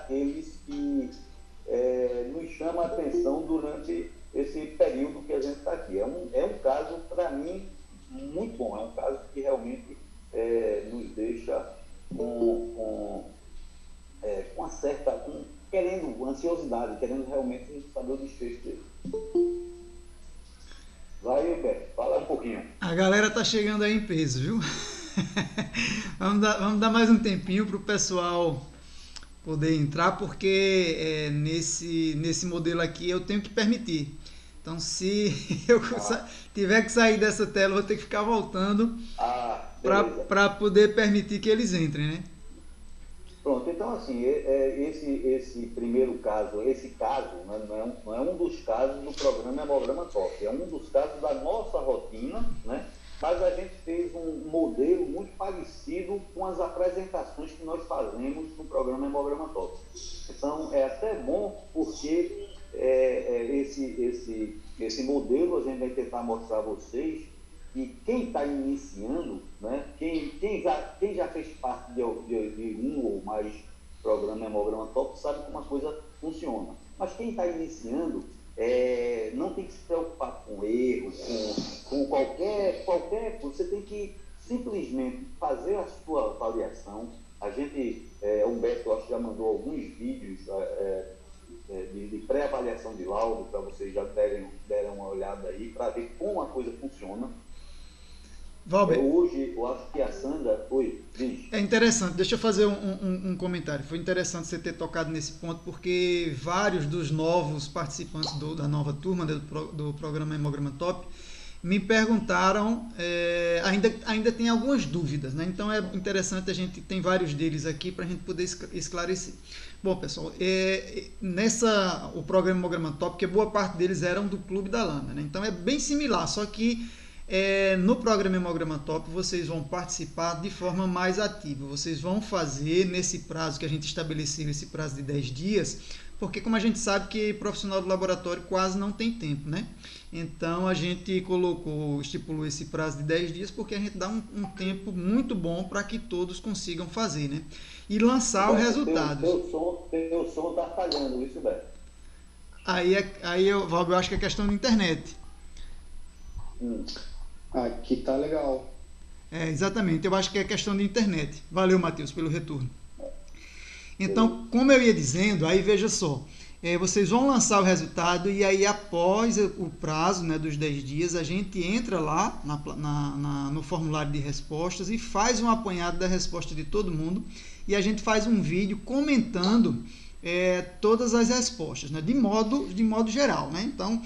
daqueles que nos chama a atenção durante esse período que a gente está aqui. É um caso, para mim, muito bom. É um caso que realmente nos deixa com uma certa... querendo ansiosidade, querendo realmente saber o desfecho dele. Vai, Beto, fala um pouquinho. A galera tá chegando aí em peso, viu? Vamos dar mais um tempinho para o pessoal poder entrar, porque nesse modelo aqui eu tenho que permitir. Então, se eu tiver que sair dessa tela, eu vou ter que ficar voltando para poder permitir que eles entrem, né? Pronto, então assim, esse primeiro caso, esse caso, né, não é um dos casos do programa Hemograma Top, é um dos casos da nossa rotina, né? Mas a gente fez um modelo muito parecido com as apresentações que nós fazemos no programa Hemograma Top. Então, é até bom porque esse modelo a gente vai tentar mostrar a vocês que quem está iniciando, né, quem já fez parte de um ou mais programa Hemograma Top sabe como a coisa funciona. Mas quem está iniciando não tem que se preocupar com erro, com qualquer coisa. Você tem que simplesmente fazer a sua avaliação. A gente, Humberto, acho que já mandou alguns vídeos de pré-avaliação de laudo, para vocês já derem uma olhada aí, para ver como a coisa funciona. Valber, hoje, eu acho que a Sandra... Oi, diz. É interessante, deixa eu fazer um comentário. Foi interessante você ter tocado nesse ponto, porque vários dos novos participantes da nova turma do programa Hemograma Top me perguntaram, ainda tem algumas dúvidas, né? Então é interessante, a gente tem vários deles aqui para a gente poder esclarecer. Bom, pessoal, o programa Hemograma Top, que boa parte deles eram do Clube da Lama, né? Então é bem similar, só que no programa Hemograma Top vocês vão participar de forma mais ativa. Vocês vão fazer nesse prazo que a gente estabeleceu, esse prazo de 10 dias, porque como a gente sabe que profissional do laboratório quase não tem tempo, né? Então a gente estipulou esse prazo de 10 dias porque a gente dá um tempo muito bom para que todos consigam fazer, né? E lançar os resultados. Teu som está falhando, isso, Beto. Valber, eu acho que é questão da internet. Aqui tá legal. Exatamente, eu acho que é questão de internet. Valeu, Matheus, pelo retorno. Então, como eu ia dizendo, aí veja só, vocês vão lançar o resultado e aí após o prazo, né, dos 10 dias, a gente entra lá no formulário de respostas e faz um apanhado da resposta de todo mundo e a gente faz um vídeo comentando todas as respostas, né, de modo geral, né? Então,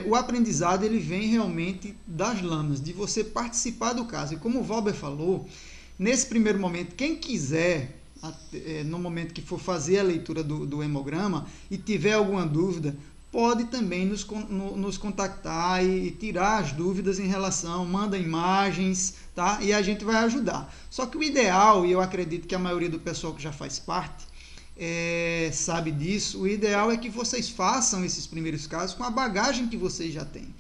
o aprendizado ele vem realmente das lamas, de você participar do caso. E como o Valber falou, nesse primeiro momento, quem quiser, no momento que for fazer a leitura do hemograma e tiver alguma dúvida, pode também nos contactar e tirar as dúvidas em relação, manda imagens, tá? E a gente vai ajudar. Só que o ideal, e eu acredito que a maioria do pessoal que já faz parte, sabe disso, o ideal é que vocês façam esses primeiros casos com a bagagem que vocês já têm.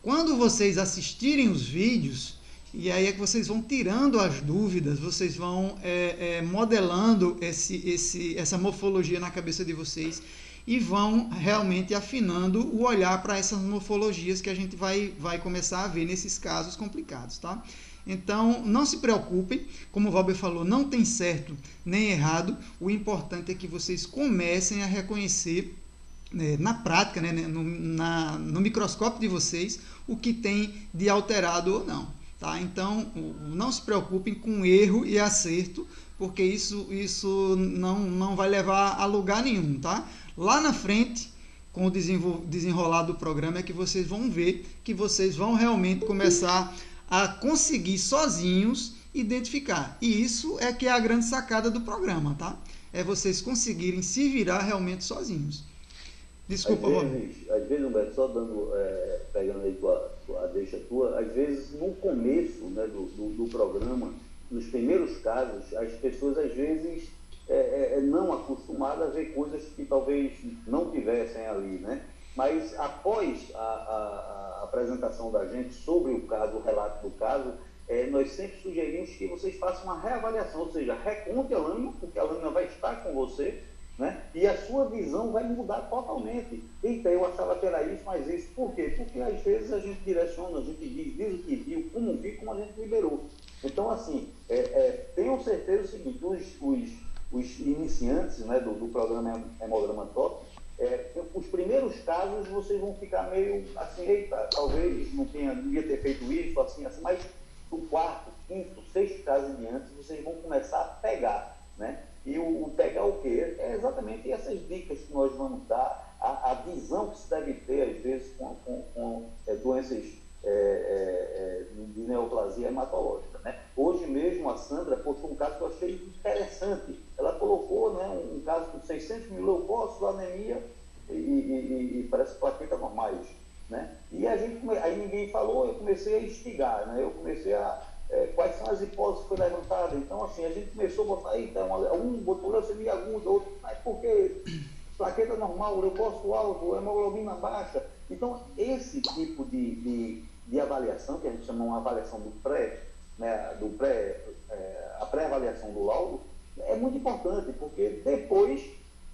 Quando vocês assistirem os vídeos, e aí é que vocês vão tirando as dúvidas, vocês vão modelando essa morfologia na cabeça de vocês e vão realmente afinando o olhar para essas morfologias que a gente vai começar a ver nesses casos complicados, tá? Então, não se preocupem, como o Valber falou, não tem certo nem errado, o importante é que vocês comecem a reconhecer na prática, né, no microscópio de vocês, o que tem de alterado ou não. Tá? Então, não se preocupem com erro e acerto, porque isso não vai levar a lugar nenhum. Tá? Lá na frente, com o desenrolar do programa, é que vocês vão ver que vocês vão realmente começar a conseguir sozinhos identificar. E isso é que é a grande sacada do programa, tá? É vocês conseguirem se virar realmente sozinhos. Desculpa, às vezes, Humberto, só pegando aí a deixa tua, às vezes no começo, né, do programa, nos primeiros casos, as pessoas às vezes não acostumadas a ver coisas que talvez não tivessem ali, né? Mas após a apresentação da gente sobre o caso, o relato do caso, nós sempre sugerimos que vocês façam uma reavaliação, ou seja, reconte a lâmina, porque a lâmina vai estar com você, E a sua visão vai mudar totalmente. Eita, eu achava que era isso, mas isso. Por quê? Porque às vezes a gente direciona, a gente diz o que viu, como viu, como a gente liberou. Então, assim, tenham certeza do seguinte, os iniciantes, né, do programa Hemograma Top, os primeiros casos vocês vão ficar meio assim, eita, talvez não devia ter feito isso, assim, mas do quarto, quinto, sexto caso em diante, vocês vão começar a pegar, né? E o pegar o quê? É exatamente essas dicas que nós vamos dar, a visão que se deve ter, às vezes, com doenças de neoplasia hematológica, né? Hoje mesmo a Sandra postou um caso que eu achei interessante. Ela colocou, né, um caso com 600 mil leucócitos, anemia e parece plaquetas normais, né? E aí ninguém falou, eu comecei a instigar, né? Eu comecei quais são as hipóteses que foram levantadas. Então, assim, a gente começou a botar, então, botou leucemia aguda, outro, mas por quê? Plaqueta normal, leucócito alto, hemoglobina baixa. Então, esse tipo de avaliação, que a gente chama uma avaliação do né, a pré-avaliação do laudo, é muito importante, porque depois,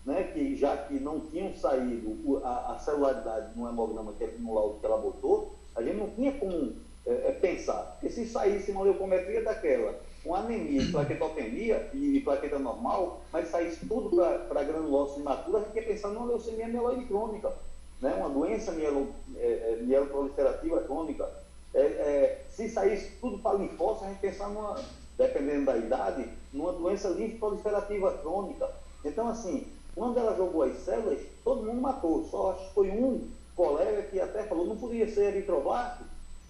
né, já que não tinham saído a celularidade no hemograma, no laudo que ela botou, a gente não tinha como pensar, porque se saísse uma leucometria daquela, com anemia e plaquetopenia e plaqueta normal, mas saísse tudo para granulose imatura, a gente ia pensar numa leucemia mieloide crônica, né? Uma doença mieloproliferativa crônica. Se saísse tudo para linfócito, a gente pensar dependendo da idade, numa doença linfoproliferativa crônica. Então, assim, quando ela jogou as células, todo mundo matou, só acho que foi um colega que até falou, não podia ser eritroblasto,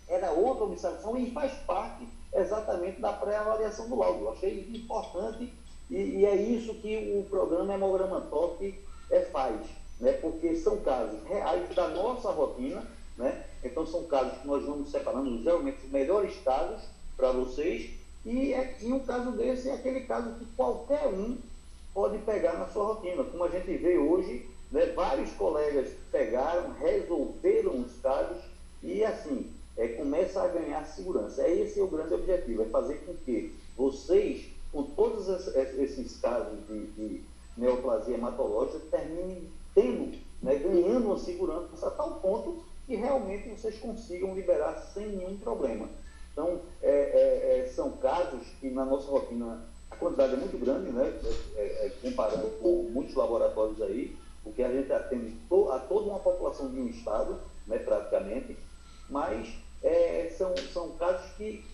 era outra observação e faz parte exatamente da pré-avaliação do laudo. Eu achei importante e é isso que o programa Hemograma Top faz, né? Porque são casos reais da nossa rotina, né? Então são casos que nós vamos separando geralmente os melhores casos para vocês e um caso desse é aquele caso que qualquer um pode pegar na sua rotina. Como a gente vê hoje, né, vários colegas pegaram, resolveram os casos e assim, começa a ganhar segurança. Esse é o grande objetivo, é fazer com que vocês, com todos esses casos de neoplasia hematológica, terminem tendo, né, ganhando uma segurança a tal ponto que realmente vocês consigam liberar sem nenhum problema. Então, são casos que na nossa rotina a quantidade é muito grande, né, comparando com muitos laboratórios aí, porque a gente atende a toda uma população de um estado, né, praticamente, mas são casos que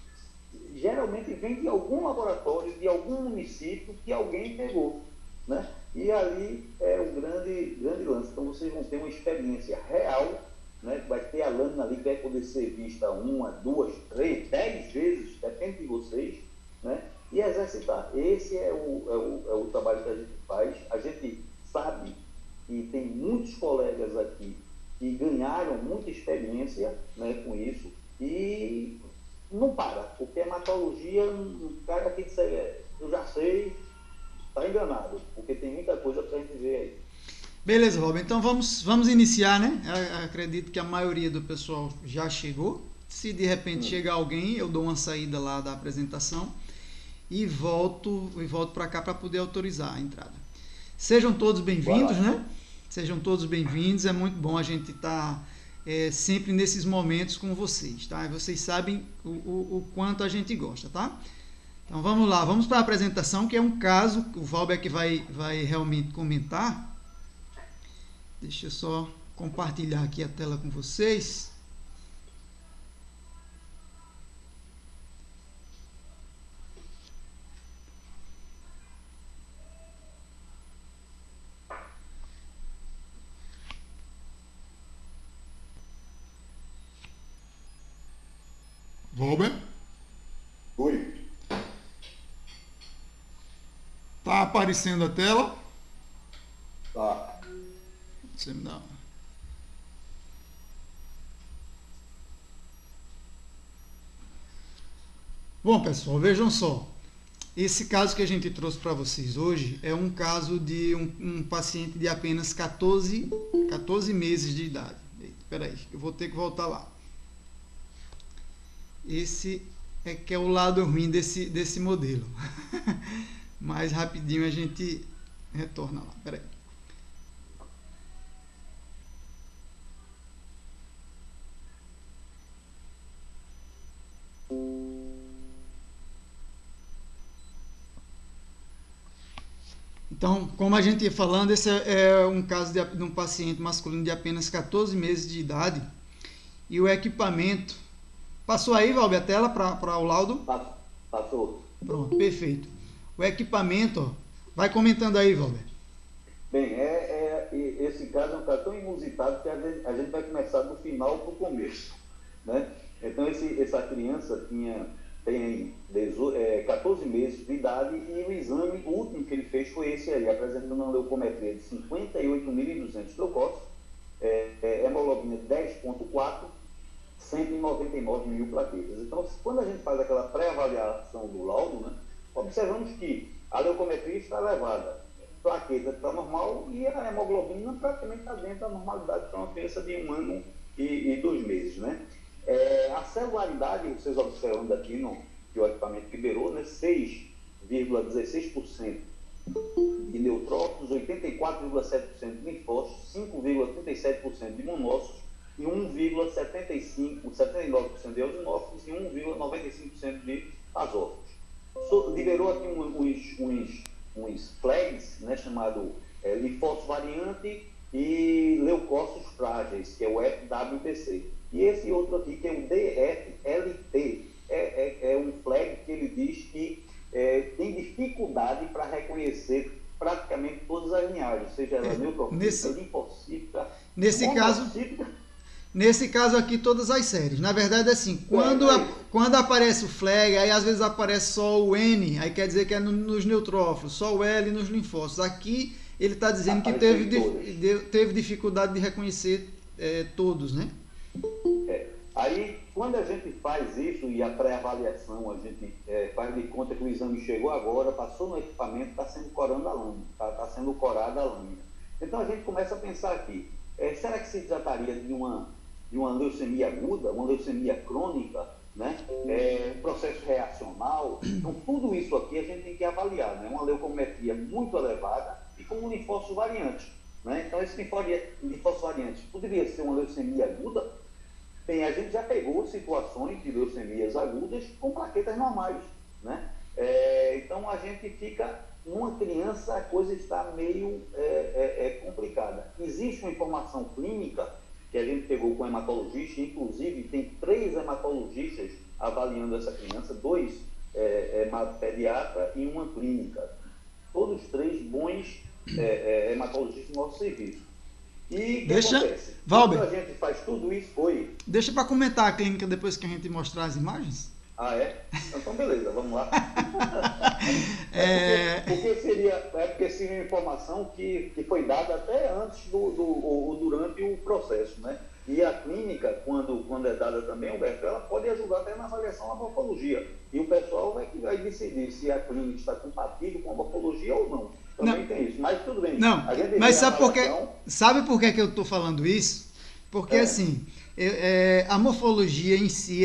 geralmente vêm de algum laboratório, de algum município que alguém pegou, né? E ali é um grande lance. Então vocês vão ter uma experiência real, né? Vai ter a lâmina ali que vai poder ser vista 1, 2, 3, 10 vezes, depende de vocês, né? E exercitar. Esse é o trabalho que a gente faz. A gente sabe que tem muitos colegas aqui que ganharam muita experiência, né, com isso, e não para, porque a hematologia, o cara que disser, eu já sei, está enganado, porque tem muita coisa para a gente ver aí. Beleza, Rob, então vamos iniciar, né? Eu acredito que a maioria do pessoal já chegou. Se de repente chegar alguém, eu dou uma saída lá da apresentação e volto para cá para poder autorizar a entrada. Sejam todos bem-vindos, né? Sejam todos bem-vindos, é muito bom a gente estar sempre nesses momentos com vocês, tá? Vocês sabem o quanto a gente gosta, tá? Então vamos lá, vamos para a apresentação, que é um caso que o Valber vai realmente comentar. Deixa eu só compartilhar aqui a tela com vocês. Valber? Oi. Tá aparecendo a tela? Tá. Você me dá. Bom, pessoal, vejam só. Esse caso que a gente trouxe para vocês hoje é um caso de um paciente de apenas 14 meses de idade. Espera aí, eu vou ter que voltar lá. Esse é que é o lado ruim desse modelo. Mais rapidinho a gente retorna lá. Espera aí. Então, como a gente ia falando, esse é um caso de um paciente masculino de apenas 14 meses de idade. E o equipamento... Passou aí, Valber, a tela para o laudo? Passou. Pronto, perfeito. O equipamento, ó, vai comentando aí, Valber. Bem, esse caso é um caso tão inusitado que a gente vai começar do final para o começo, né? Então, essa criança tem 14 meses de idade e o exame, o último que ele fez foi esse aí, apresentando uma leucometria de 58.200 leucócitos, hemoglobina 10,4, 199 mil plaquetas. Então, quando a gente faz aquela pré-avaliação do laudo, né, observamos que a leucometria está elevada, a plaqueta está normal e a hemoglobina praticamente está dentro da normalidade para uma criança de 1 ano e 2 meses, né? A celularidade, vocês observando aqui que o equipamento liberou, né, 6,16% de neutrófilos, 84,7% de linfócitos, 5,37% de monócitos e 1,79% de eosinófilos e 1,95% de basófilos. Liberou aqui uns flags, né, chamado linfócito variante e leucócitos frágeis, que é o FWBC. E esse outro aqui, que é o DFLT, é um flag que ele diz que tem dificuldade para reconhecer praticamente todas as linhagens, seja ela neutrofílica, linfocítica, monocítica. Nesse caso aqui, todas as séries. Na verdade, assim, quando aparece o flag, aí às vezes aparece só o N, aí quer dizer que é nos neutrófilos, só o L nos linfócitos. Aqui ele está dizendo que teve dificuldade de reconhecer todos, né? Aí, quando a gente faz isso e a pré-avaliação, a gente faz de conta que o exame chegou agora, passou no equipamento, está sendo corando a lâmina, está sendo corada a lâmina. Então a gente começa a pensar aqui, será que se trataria de uma leucemia aguda, uma leucemia crônica, né? Um processo reacional? Então tudo isso aqui a gente tem que avaliar, né? Uma leucometria muito elevada e com um linfócito variante, né? Então esse linfócito variante poderia ser uma leucemia aguda. Bem, a gente já pegou situações de leucemias agudas com plaquetas normais, né? Então a gente fica, uma criança, a coisa está meio complicada. Existe uma informação clínica que a gente pegou com hematologista, inclusive tem 3 hematologistas avaliando essa criança, 2 pediatra e uma clínica. Todos 3 bons hematologistas do nosso serviço. E o que acontece? Valber, quando a gente faz tudo isso, deixa para comentar a clínica depois que a gente mostrar as imagens. Ah, é? Então beleza, vamos lá. Porque seria uma informação que foi dada até antes ou durante o processo, né? E a clínica, quando é dada também, Alberto, ela pode ajudar até na avaliação da morfologia. E o pessoal vai decidir se a clínica está compatível com a morfologia ou não. Também tem isso, mas tudo bem. Não, mas sabe por que eu estou falando isso? Porque assim, a morfologia em si,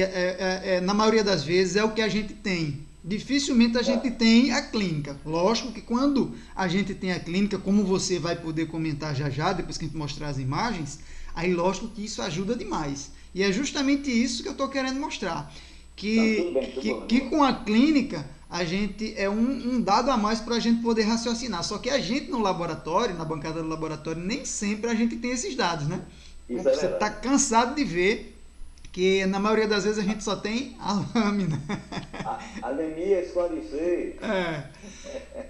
na maioria das vezes, é o que a gente tem. Dificilmente a gente tem a clínica. Lógico que quando a gente tem a clínica, como você vai poder comentar já, depois que a gente mostrar as imagens, aí lógico que isso ajuda demais. E é justamente isso que eu estou querendo mostrar. Que com a clínica, a gente um dado a mais para a gente poder raciocinar. Só que a gente no laboratório, na bancada do laboratório, nem sempre a gente tem esses dados, né? Você está cansado de ver que na maioria das vezes a gente só tem a lâmina. Anemia esclarecer.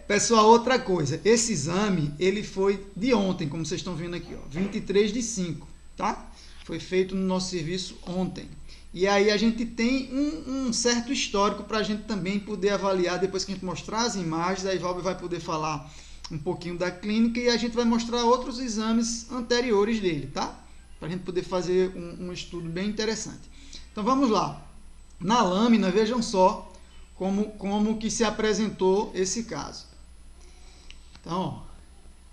Pessoal, outra coisa. Esse exame, ele foi de ontem, como vocês estão vendo aqui, ó, 23/5, tá? Foi feito no nosso serviço ontem. E aí a gente tem um certo histórico para a gente também poder avaliar, depois que a gente mostrar as imagens, aí Valber vai poder falar um pouquinho da clínica e a gente vai mostrar outros exames anteriores dele, tá? Para a gente poder fazer um estudo bem interessante. Então vamos lá. Na lâmina, vejam só como que se apresentou esse caso. Então, ó,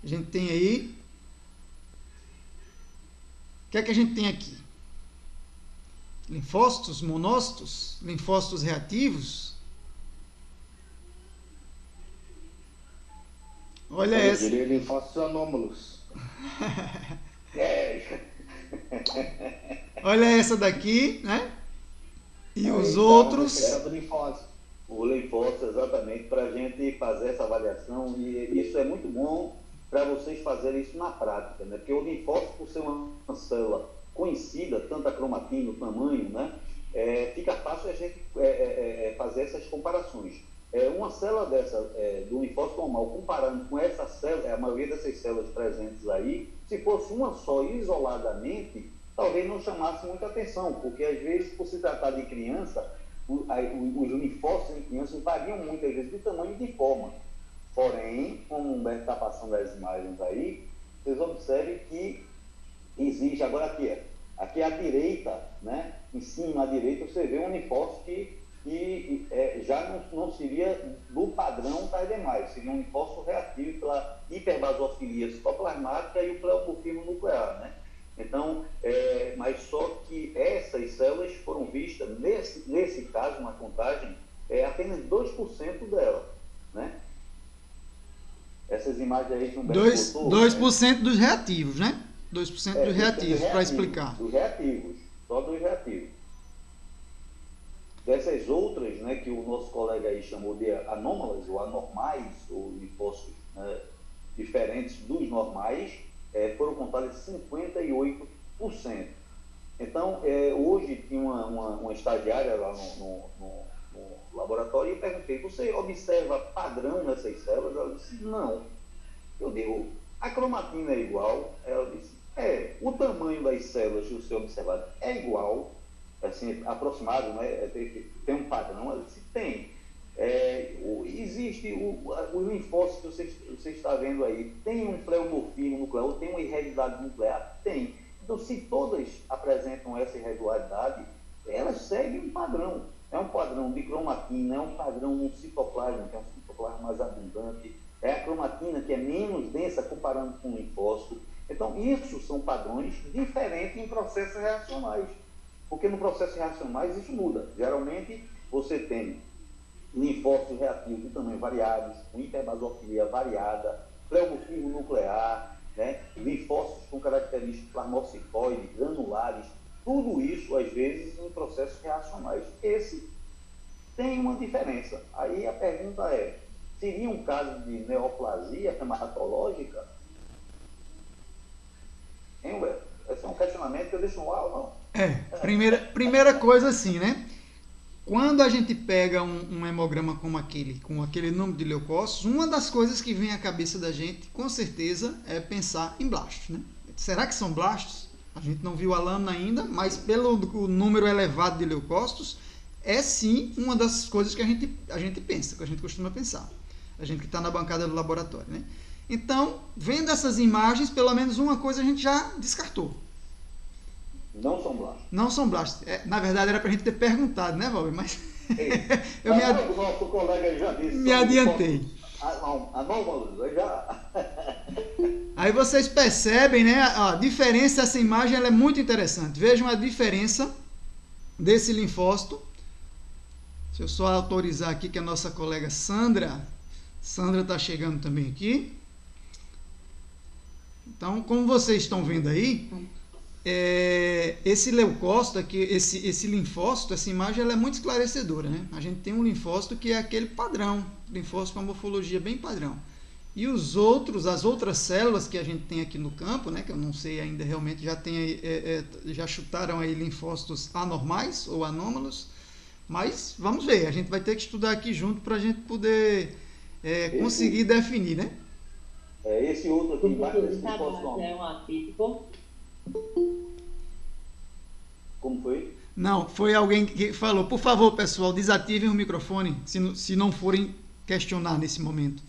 a gente tem aí... O que é que a gente tem aqui? Linfócitos, monócitos, linfócitos reativos. Olha essa. Eu diria linfócitos anômalos. Olha essa daqui, né? E os outros. o linfócito exatamente para a gente fazer essa avaliação, e isso é muito bom para vocês fazerem isso na prática, né? Porque o linfócito, por ser uma célula conhecida, tanto a cromatina, o tamanho, né? Fica fácil a gente fazer essas comparações. Uma célula dessa, do linfócito normal, comparando com essa célula, a maioria dessas células presentes aí, se fosse uma só isoladamente, talvez não chamasse muita atenção, porque às vezes, por se tratar de criança, os linfócitos em crianças variam muitas vezes de tamanho e de forma. Porém, como o Humberto está passando as imagens aí, vocês observem que existe, agora aqui à direita, né? Em cima à direita você vê um linfócito que já não seria do padrão das demais, seria um linfócito reativo pela hiperbasofilia citoplasmática e o pleomorfismo nuclear, né? Então, mas só que essas células foram vistas, nesse caso, na contagem, apenas 2% dela, né? Essas imagens aí que o Humberto botou... 2% dos reativos, né? 2% dos reativos, para explicar. Dos reativos, só dos reativos. Dessas outras, né, que o nosso colega aí chamou de anômalas, ou anormais, ou linfócitos, né, diferentes dos normais, foram contadas 58%. Então, hoje tinha uma estagiária lá no laboratório e eu perguntei, você observa padrão nessas células? Ela disse, não. Eu digo, a cromatina é igual? Ela disse, o tamanho das células que você observar é igual, assim, aproximado, né? Tem um padrão? Ela disse, tem. Existe o linfócito que você está vendo aí, tem um pleomorfismo nuclear, ou tem uma irregularidade nuclear? Tem. Então, se todas apresentam essa irregularidade, elas seguem um padrão. É um padrão de cromatina, é um padrão no citoplasma, que é um citoplasma mais abundante, é a cromatina que é menos densa comparando com o linfócito. Então, isso são padrões diferentes em processos reacionais. Porque no processo reacionais isso muda. Geralmente, você tem linfócitos reativos de tamanho variados, com hiperbasofilia variada, pleomorfismo nuclear, né? Linfócitos com características plasmocitóides, granulares, tudo isso, às vezes, em processos reacionais. Esse tem uma diferença. Aí a pergunta seria um caso de neoplasia hematológica? Hein, Humberto? Esse é um questionamento que eu deixo no ar ou não? Primeira coisa assim, né? Quando a gente pega um hemograma como aquele, com aquele número de leucócitos, uma das coisas que vem à cabeça da gente, com certeza, é pensar em blastos, né? Será que são blastos? A gente não viu a lâmina ainda, mas pelo número elevado de leucócitos, é sim uma das coisas que a gente pensa, que a gente costuma pensar. A gente que está na bancada do laboratório, né? Então, vendo essas imagens, pelo menos uma coisa a gente já descartou. Não são blastos. Não são blastos. Na verdade, era para a gente ter perguntado, né, Valber? Mas o nosso colega já disse. Me adiantei. Anômalos, já. Aí vocês percebem, né? A diferença dessa imagem ela é muito interessante. Vejam a diferença desse linfócito. Deixa eu só autorizar aqui que a nossa colega Sandra está chegando também aqui. Então, como vocês estão vendo aí, esse leucócito aqui, esse linfócito, essa imagem ela é muito esclarecedora, né? A gente tem um linfócito que é aquele padrão, linfócito com a morfologia bem padrão. E as outras células que a gente tem aqui no campo, né, que eu não sei ainda realmente, já chutaram aí linfócitos anormais ou anômalos, mas vamos ver, a gente vai ter que estudar aqui junto para a gente poder conseguir definir, né? Esse outro aqui embaixo desse linfócito é um atípico. Como foi? Não, foi alguém que falou, por favor, pessoal, desativem o microfone, se não forem questionar nesse momento.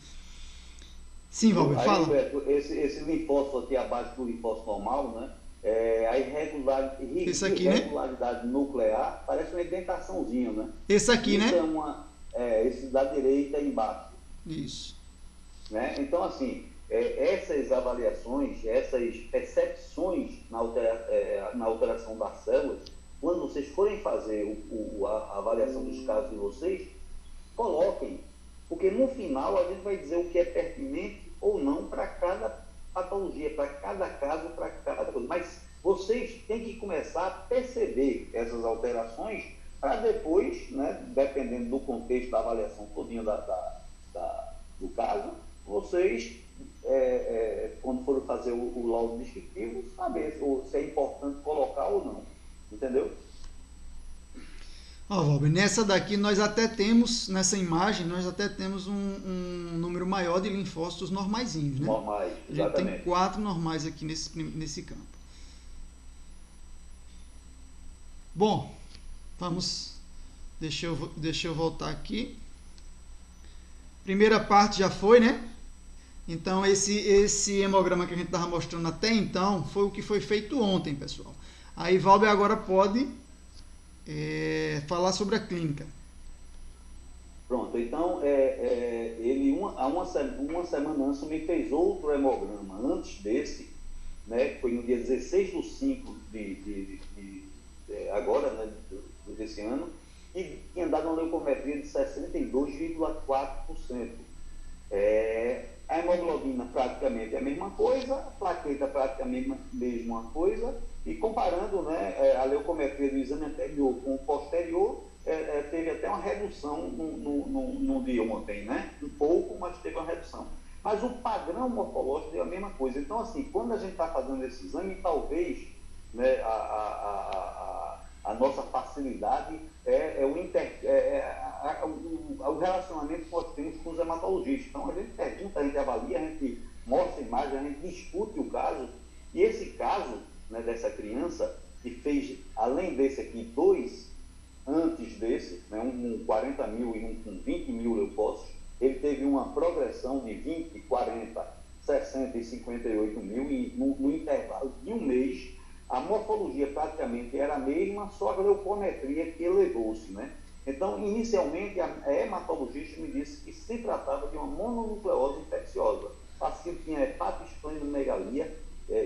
Sim, Valber, fala. Roberto, esse linfócito aqui abaixo do linfócito normal, né? A irregularidade nuclear parece uma indentaçãozinha, né? Esse aqui, né? Esse da direita embaixo. Isso. Né? Então, assim, essas avaliações, essas percepções na alteração das células, quando vocês forem fazer a avaliação dos casos de vocês, coloquem, porque no final a gente vai dizer o que é pertinente ou não para cada patologia, para cada caso, para cada coisa. Mas vocês têm que começar a perceber essas alterações para depois, né, dependendo do contexto da avaliação todinha do caso, vocês, quando forem fazer o laudo descritivo, saber se é importante colocar ou não. Entendeu? Ó, Valber, nessa daqui nós até temos, nessa imagem, nós até temos um número maior de linfócitos normaizinhos, né? Normais, a gente exatamente. tem 4 normais aqui nesse campo. Bom, vamos, deixa eu voltar aqui. Primeira parte já foi, né? Então, esse hemograma que a gente estava mostrando até então foi o que foi feito ontem, pessoal. Aí, Valber agora pode falar sobre a clínica. Pronto, então, ele, há uma semana antes, me fez outro hemograma antes desse, né? Foi no dia 16/5 agora, né, desse ano, e tinha dado uma leucometria de 62,4%. A hemoglobina praticamente é a mesma coisa, a plaqueta praticamente a mesma coisa, e comparando, né, a leucometria do exame anterior com o posterior, teve até uma redução no dia ontem, né? Um pouco, mas teve uma redução. Mas o padrão morfológico deu a mesma coisa. Então, assim, quando a gente está fazendo esse exame, talvez, né, a nossa facilidade o relacionamento que nós temos com os hematologistas. Então, a gente pergunta, a gente avalia, a gente mostra a imagem, a gente discute o caso. E esse caso, né, dessa criança, que fez, além desse aqui, 2 antes desse, né, um com 40 mil e um com 20 mil leucócitos, ele teve uma progressão de 20, 40, 60 e 58 mil, e no intervalo de um mês, a morfologia praticamente era a mesma, só a leucometria que elevou-se, né? Então, inicialmente, a hematologista me disse que se tratava de uma mononucleose infecciosa. O paciente tinha hepatosplenomegalia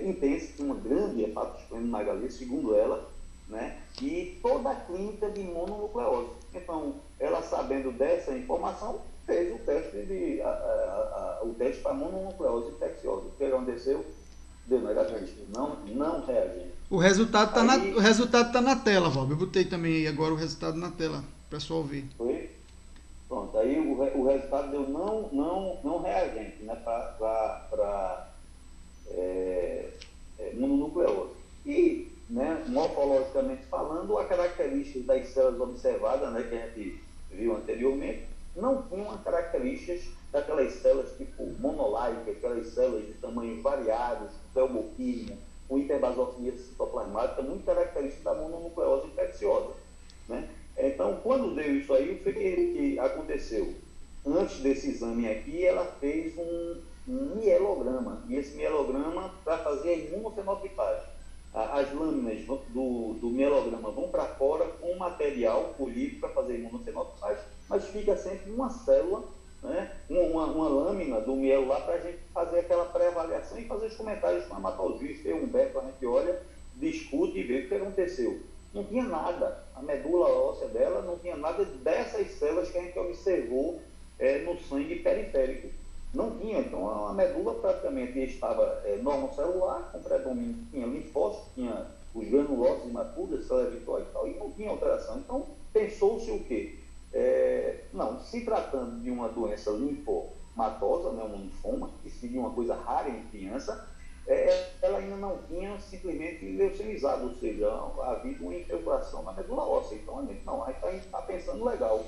intensa, tinha uma grande hepatosplenomegalia, segundo ela, né? E toda a clínica de mononucleose. Então, ela sabendo dessa informação, fez o teste o teste para mononucleose infecciosa. O que aconteceu? Deu negativo. Não reagente. O resultado está na tela, Valber. Eu botei também agora o resultado na tela, para o pessoal ver. Foi? Pronto, aí o resultado deu não reagente, né, para mononucleose. E, né, morfologicamente falando, a característica das células observadas, né, que a gente viu anteriormente, não tinham as características daquelas células tipo monolíticas, aquelas células de tamanhos variados, felboquismo, com hiperbasofilia citoplasmática, muito característica da mononucleose infecciosa, né? Então, quando deu isso aí, o que aconteceu? Antes desse exame aqui, ela fez um mielograma, e esse mielograma para fazer a imunofenotipagem. As lâminas do mielograma vão para fora com material polido para fazer a imunofenotipagem, mas fica sempre uma célula, né, uma lâmina do mielo lá para a gente fazer aquela pré-avaliação e fazer os comentários com o hematologista. Eu, Humberto, a gente olha, discute e vê o que aconteceu. Não tinha nada, a medula óssea dela não tinha nada dessas células que a gente observou no sangue periférico. Não tinha, então a medula praticamente estava normocelular, com predomínio, tinha linfócitos, tinha os granulosos imaturos, células virtuais e tal, e não tinha alteração. Então pensou-se o quê? Não, se tratando de uma doença linfomatosa, né, um linfoma, que seria uma coisa rara em criança, ela ainda não tinha simplesmente leucemizado, ou seja, havia uma infiltração na medula óssea. Então a gente está pensando legal.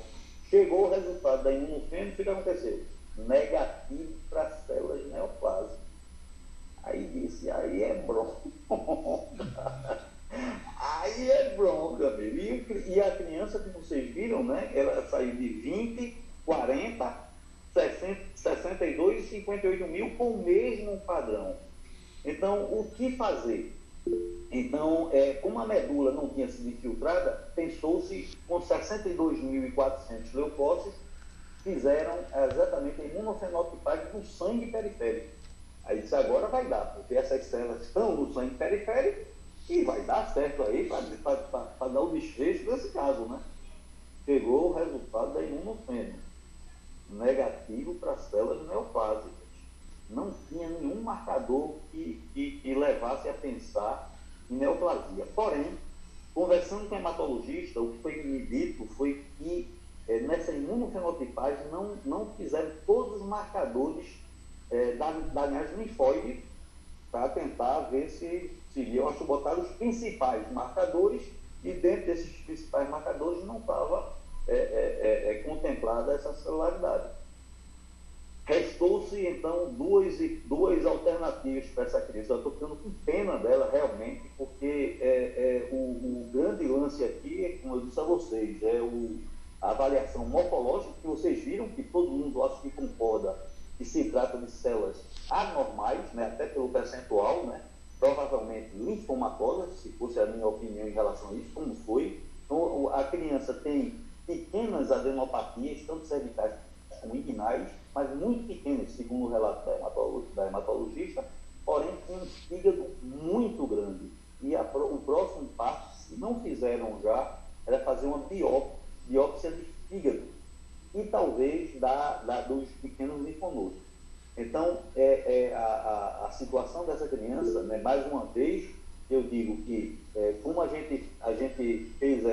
Chegou o resultado da imunofeno, o que aconteceu? Negativo para células neoplásicas. Aí disse, aí é bronca. Aí é bronca, meu. E a criança, como vocês viram, né? Ela saiu de 20, 40, 60, 62 e 58 mil com o mesmo padrão. Então, o que fazer? Então, como a medula não tinha sido infiltrada, pensou-se com 62.400 leucócitos, fizeram exatamente a imunofenotipagem do sangue periférico. Aí disse, agora vai dar, porque essas células estão no sangue periférico e vai dar certo aí para dar o desfecho desse caso, né? Pegou o resultado da imunofeno, negativo para células neoplásicas. Não tinha nenhum marcador que levasse a pensar em neoplasia. Porém, Conversando com o hematologista, o que foi me dito foi que nessa imunofenotipagem não fizeram todos os marcadores da linhagem linfóide para tentar ver se eu acho, botaram os principais marcadores e dentro desses principais marcadores não estava contemplada essa celularidade. Restou-se, então, duas alternativas para essa criança. Eu estou ficando com pena dela, realmente, porque o grande lance aqui, como eu disse a vocês, a avaliação morfológica, que vocês viram, que todo mundo acho que concorda que se trata de células anormais, né, até pelo percentual, né, provavelmente linfomatosas, se fosse a minha opinião em relação a isso, como foi. Então, a criança tem pequenas adenopatias, tanto cervicais como inguinais, mas muito pequenas, segundo o relato da hematologista, porém com um fígado muito grande. E o próximo passo, se não fizeram já, era fazer uma biópsia de fígado e talvez dos pequenos linfonodos. Então, a situação dessa criança, né, mais uma vez, eu digo que, como a gente fez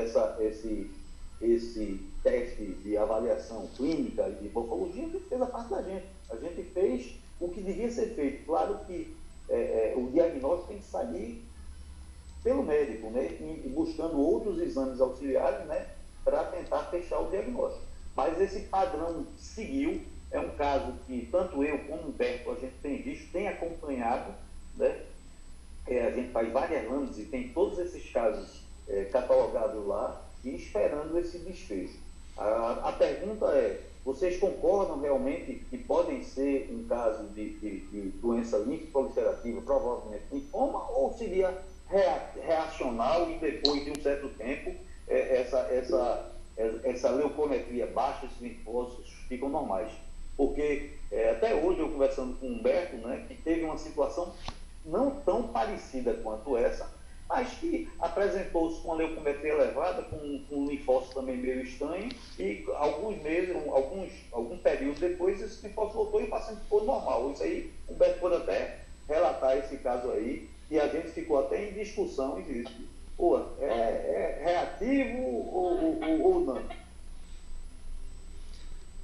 esse teste de avaliação clínica e de morfologia, a gente fez a parte da gente. A gente fez o que devia ser feito. Claro que o diagnóstico tem que sair pelo médico, né, e buscando outros exames auxiliares, né, para tentar fechar o diagnóstico. Mas esse padrão seguiu. É um caso que tanto eu como o Humberto a gente tem visto, tem acompanhado, né? A gente faz várias anos e tem todos esses casos catalogados lá e esperando esse desfecho. A pergunta é, vocês concordam realmente que podem ser um caso de doença linfoproliferativa, provavelmente linfoma, ou seria reacional e depois de um certo tempo essa leucometria baixa, esses linfócitos ficam normais? Porque até hoje eu conversando com o Humberto, né, que teve uma situação não tão parecida quanto essa, mas que apresentou-se com a leucometria elevada, com um linfócito também meio estranho, e alguns meses, algum período depois, esse linfócito voltou e o paciente ficou normal. Isso aí, o Humberto pode até relatar esse caso aí, e a gente ficou até em discussão e disse, pô, é reativo ou não?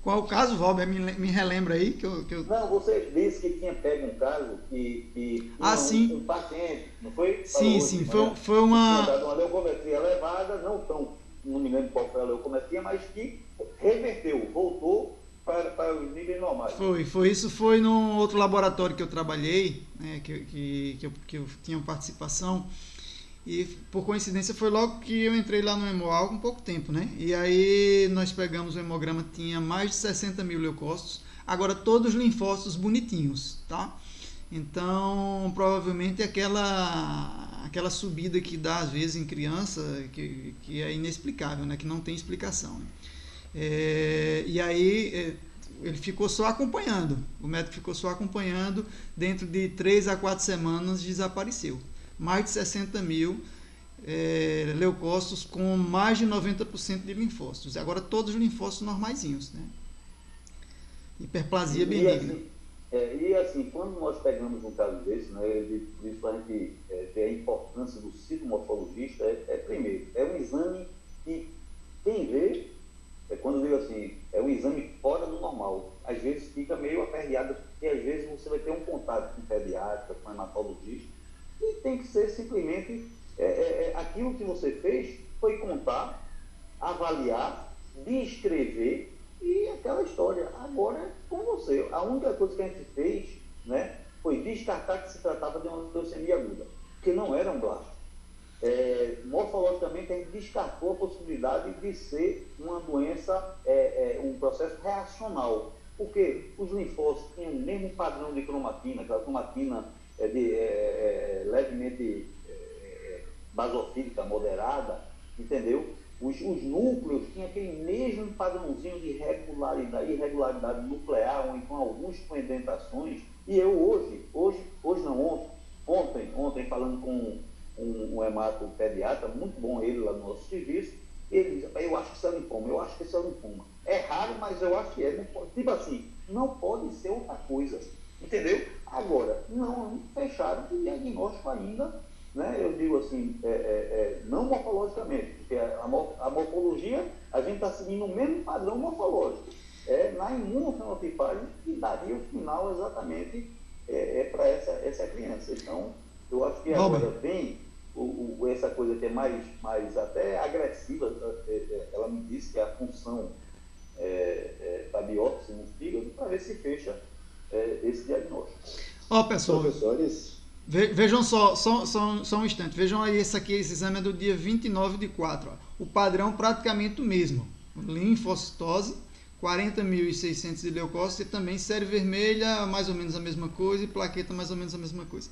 Qual o caso, Valber? Me relembra aí que eu... Não, você disse que tinha pego um caso que sim. Um paciente, não foi? Sim, sim, foi uma... Tinha dado uma leucometria elevada, não me lembro qual foi a leucometria, mas que reverteu, voltou para os níveis normais. Isso foi num outro laboratório que eu trabalhei, né, que eu tinha participação. E, por coincidência, foi logo que eu entrei lá no Hemoal com pouco tempo, né? E aí nós pegamos o hemograma, tinha mais de 60 mil leucócitos, agora todos linfócitos bonitinhos, tá? Então, provavelmente aquela subida que dá às vezes em criança, que é inexplicável, né? Que não tem explicação, né? E aí ele ficou só acompanhando, o médico ficou só acompanhando, dentro de 3 a 4 semanas desapareceu. Mais de 60 mil leucócitos com mais de 90% de linfócitos. Agora todos os linfócitos normaizinhos, né? Hiperplasia benigna. E assim, quando nós pegamos um caso desse, né, isso a gente vê a importância do citomorfologista, primeiro, é um exame que quem vê, quando eu digo assim, é um exame fora do normal. Às vezes fica meio aperreado, porque às vezes você vai ter um contato com pediatra, com hematologista, e tem que ser simplesmente aquilo que você fez foi contar, avaliar, descrever e aquela história. Agora é com você. A única coisa que a gente fez, né, foi descartar que se tratava de uma leucemia aguda, que não era um blasto. Morfologicamente a gente descartou a possibilidade de ser uma doença, um processo reacional, porque os linfócitos tinham o mesmo padrão de cromatina, aquela cromatina levemente basofílica, moderada, entendeu? Os núcleos tinham aquele mesmo padrãozinho de irregularidade nuclear, ou então alguns com indentações, e eu ontem falando com um hematopediatra, muito bom ele lá no nosso serviço, ele diz, eu acho que isso é linfoma, é raro, mas eu acho que é, tipo assim, não pode ser outra coisa, entendeu? Agora, não fecharam o diagnóstico ainda né, eu digo assim, não morfologicamente, porque a morfologia, a gente está seguindo o mesmo padrão morfológico. Na imunofenotipagem que daria o final exatamente para essa criança. Então, eu acho que agora vem essa coisa que é mais até agressiva. Ela me disse que é a função da biópsia no fígado, para ver se fecha esse diagnóstico. Pessoal, professores, vejam só um instante, vejam aí esse exame é do dia 29/4, o padrão praticamente o mesmo, linfocitose, 40.600 de leucócitos e também série vermelha, mais ou menos a mesma coisa, e plaqueta, mais ou menos a mesma coisa.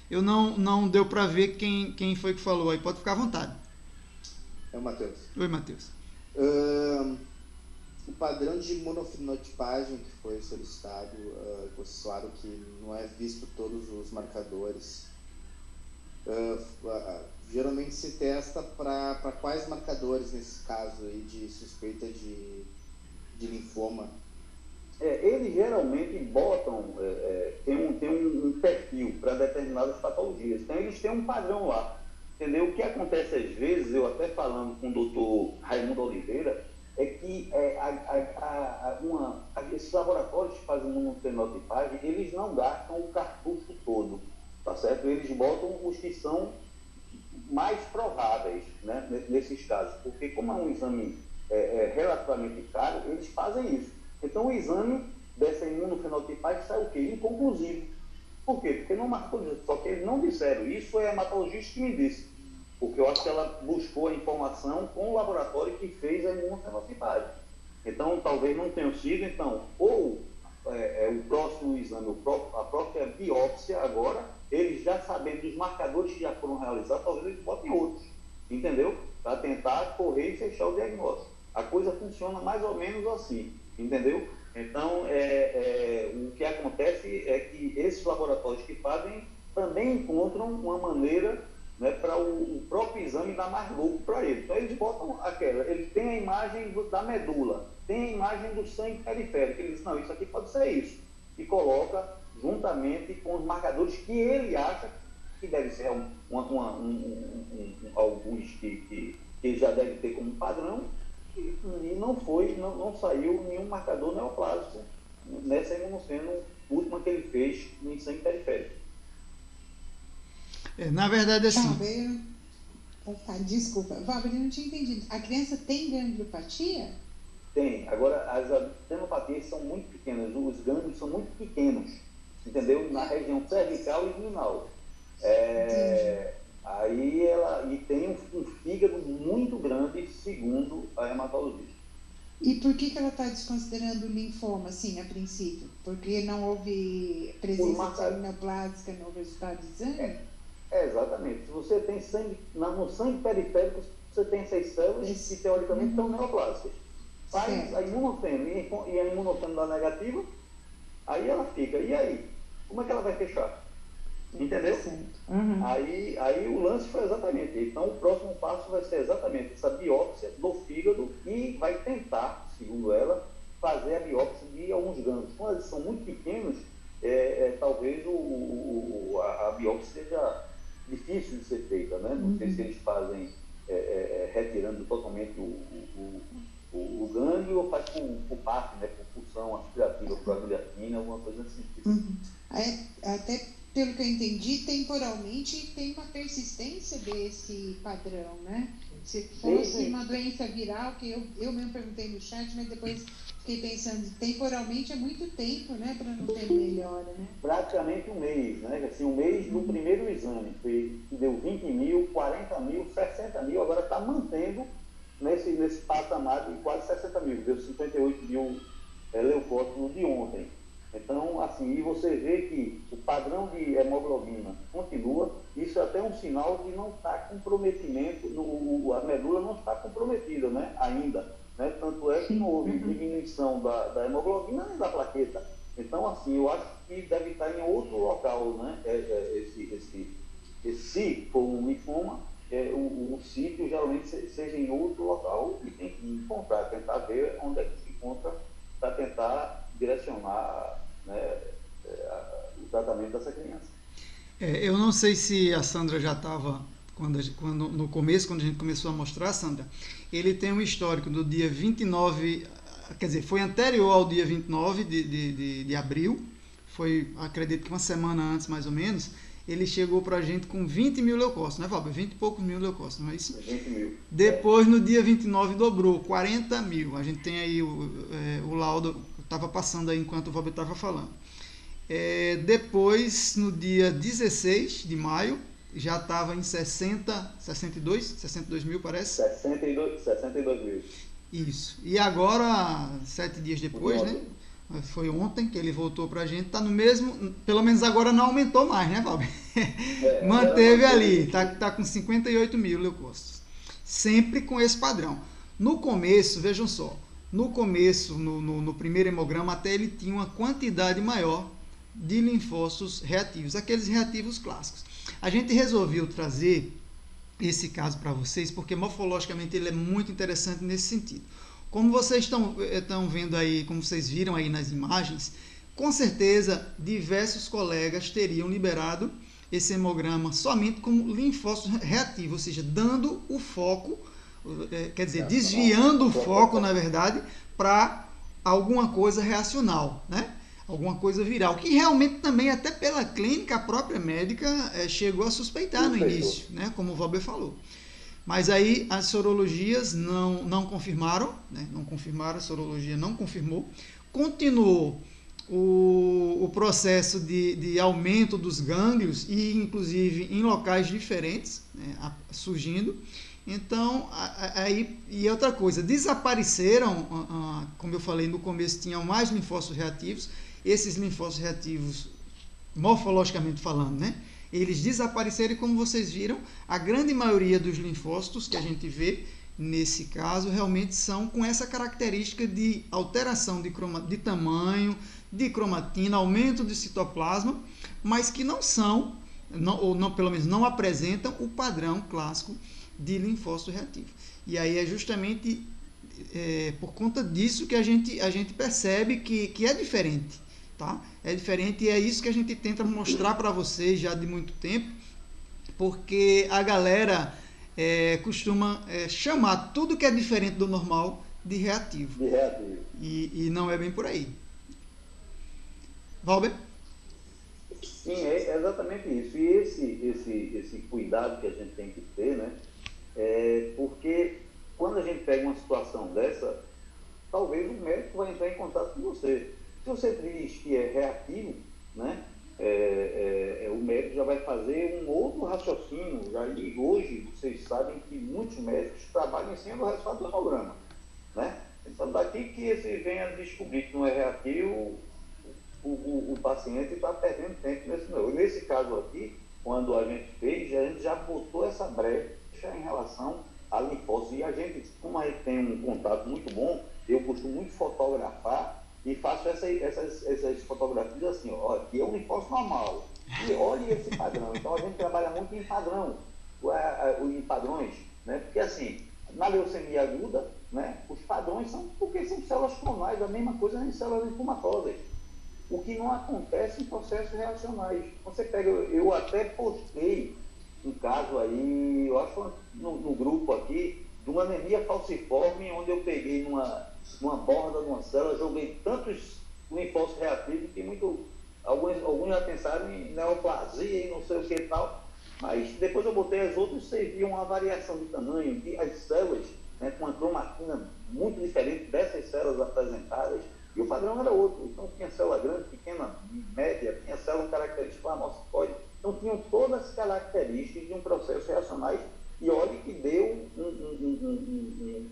Eu não deu para ver quem foi que falou aí, pode ficar à vontade. É o Matheus. Oi, Matheus. O padrão de imunofenotipagem que foi solicitado, claro que não é visto todos os marcadores. Geralmente se testa para quais marcadores nesse caso aí de suspeita de linfoma? Eles geralmente botam, tem um perfil para determinadas patologias. Então, eles têm um padrão lá. Entendeu? O que acontece às vezes, eu até falando com o doutor Raimundo Oliveira, é que esses laboratórios que fazem imunofenotipagem, eles não gastam o cartucho todo, tá certo? Eles botam os que são mais prováveis, né, nesses casos, porque como é um exame relativamente caro, eles fazem isso. Então, o exame dessa imunofenotipagem sai o quê? Inconclusivo. Por quê? Porque não marcou, só que eles não disseram. Isso é a hematologista que me disse. Porque eu acho que ela buscou a informação com o laboratório que fez a imunofenotipagem. Então, talvez não tenha sido. Então, ou o próximo exame, a própria biópsia agora, eles já sabendo dos marcadores que já foram realizados, talvez eles botem outros. Entendeu? Para tentar correr e fechar o diagnóstico. A coisa funciona mais ou menos assim. Entendeu? Então, o que acontece é que esses laboratórios que fazem também encontram uma maneira, né, para o próprio exame dar mais lucro para eles. Então, eles botam eles têm a imagem da medula, tem a imagem do sangue periférico. Eles dizem, não, isso aqui pode ser isso. E coloca juntamente com os marcadores que ele acha que deve ser alguns que já deve ter como padrão. E não saiu nenhum marcador neoplásico nessa imunoceno última que ele fez no sangue periférico. Na verdade, assim... Desculpa, Valber, eu não tinha entendido. A criança tem gangliopatia? Tem. Agora, as adenopatias são muito pequenas, os gânglios são muito pequenos, entendeu? Na região cervical e inguinal. Aí ela tem um fígado muito grande, segundo a hematologista. E por que ela está desconsiderando o linfoma, assim, a princípio? Porque não houve presença de célula neoplásica no resultado do exame? Exatamente. Se você tem sangue, no sangue periférico, você tem essas células que teoricamente são neoplásicas. Faz a imunofeno e a imunofeno dá negativa, aí ela fica. E aí? Como é que ela vai fechar? Entendeu? Uhum. Aí o lance foi exatamente. Então, o próximo passo vai ser exatamente essa biópsia do fígado e vai tentar, segundo ela, fazer a biópsia de alguns gânglios. Como eles são muito pequenos, talvez a biópsia seja difícil de ser feita, né? Não sei se eles fazem retirando totalmente o gânglio ou faz por parte, né? Por função aspirativa, por agulhatina, alguma coisa assim. Uhum. Até pelo que eu entendi, temporalmente tem uma persistência desse padrão, né? Se fosse uma doença viral, que eu mesmo perguntei no chat, mas depois fiquei pensando, temporalmente é muito tempo, né? Para não ter melhora, né? Praticamente um mês, né? Assim, um mês do primeiro exame, que deu 20 mil, 40 mil, 60 mil, agora está mantendo nesse patamar de quase 60 mil, deu 58 mil leucócitos de ontem. Então, assim, e você vê que o padrão de hemoglobina continua, isso é até um sinal de não estar comprometimento, a medula não está comprometida, né, ainda, né, tanto é que não houve diminuição da hemoglobina nem da plaqueta. Então, assim, eu acho que deve estar em outro local, né, se for um linfoma, o sítio geralmente seja em outro local e tem que encontrar, tentar ver onde é que se encontra para tentar direcionar, né, o tratamento dessa criança. Eu não sei se a Sandra já estava, no começo, quando a gente começou a mostrar, Sandra, ele tem um histórico do dia 29, quer dizer, foi anterior ao dia 29 de abril, foi, acredito que uma semana antes, mais ou menos, ele chegou para a gente com 20 mil leucócitos, né, Fábio? 20 e poucos mil leucócitos, não é isso? 20 mil. Depois, no dia 29, dobrou, 40 mil. A gente tem aí o laudo, estava passando aí enquanto o Fábio estava falando. Depois, no dia 16 de maio, já estava em 62 mil, parece? 62 mil. Isso. E agora, 7 dias depois, né? Foi ontem que ele voltou para a gente, está no mesmo, pelo menos agora não aumentou mais, né, Fábio? Manteve ali, tá com 58 mil leucócitos. Sempre com esse padrão. No começo, vejam só, no começo, no primeiro hemograma, até ele tinha uma quantidade maior de linfócitos reativos, aqueles reativos clássicos. A gente resolveu trazer esse caso para vocês porque morfologicamente ele é muito interessante nesse sentido. Como vocês estão vendo aí, como vocês viram aí nas imagens, com certeza diversos colegas teriam liberado esse hemograma somente como linfócito reativo, ou seja, dando o foco, quer dizer, desviando o foco, na verdade, para alguma coisa reacional, né? Alguma coisa viral, que realmente também, até pela clínica, a própria médica chegou a suspeitar no início, né? Como o Valber falou. Mas aí as sorologias não confirmaram, né? Não confirmaram, a sorologia não confirmou. Continuou o processo de aumento dos gânglios e inclusive em locais diferentes, né? Surgindo. Então, aí, e outra coisa, desapareceram, como eu falei no começo, tinham mais linfócitos reativos. Esses linfócitos reativos, morfologicamente falando, né? Eles desapareceram e, como vocês viram, a grande maioria dos linfócitos que a gente vê, nesse caso, realmente são com essa característica de alteração de tamanho, de cromatina, aumento de citoplasma, mas que não são, pelo menos não apresentam o padrão clássico de linfócito reativo. E aí é justamente por conta disso que a gente percebe que é diferente. Tá? É diferente e é isso que a gente tenta mostrar para vocês já de muito tempo, porque a galera costuma chamar tudo que é diferente do normal de reativo. E não é bem por aí. Valber? Sim, é exatamente isso. E esse cuidado que a gente tem que ter, né? Porque quando a gente pega uma situação dessa, talvez o médico vai entrar em contato com você. Se você diz que é reativo, né, o médico já vai fazer um outro raciocínio. E hoje, vocês sabem que muitos médicos trabalham em cima do resultado do hemograma, né? Então, daqui que você venha descobrir que não é reativo, o paciente está perdendo tempo nesse meu. Nesse caso aqui, quando a gente fez, a gente já botou essa brecha em relação a linfócitos. E a gente, como a gente tem um contato muito bom, eu costumo muito fotografar e faço essas fotografias assim, ó, aqui é um linfócito normal. E olhe esse padrão. Então a gente trabalha muito em padrão, em padrões, né? Porque assim, na leucemia aguda, né, os padrões são porque são células clonais, a mesma coisa em células linfomatosas. O que não acontece em processos reacionais. Você pega, eu até postei um caso aí, eu acho no grupo aqui, de uma anemia falciforme, onde eu peguei numa borda de uma célula, joguei tantos linfócitos reativos que alguns já pensaram em neoplasia e não sei o que e tal, mas depois eu botei as outras, vocês viam uma variação de tamanho, e as células, né, com uma cromatina muito diferente dessas células apresentadas, e o padrão era outro. Então tinha célula grande, pequena, média, tinha célula característica plasmocitoide, então tinham todas as características de um processo reacionais, e olha que deu um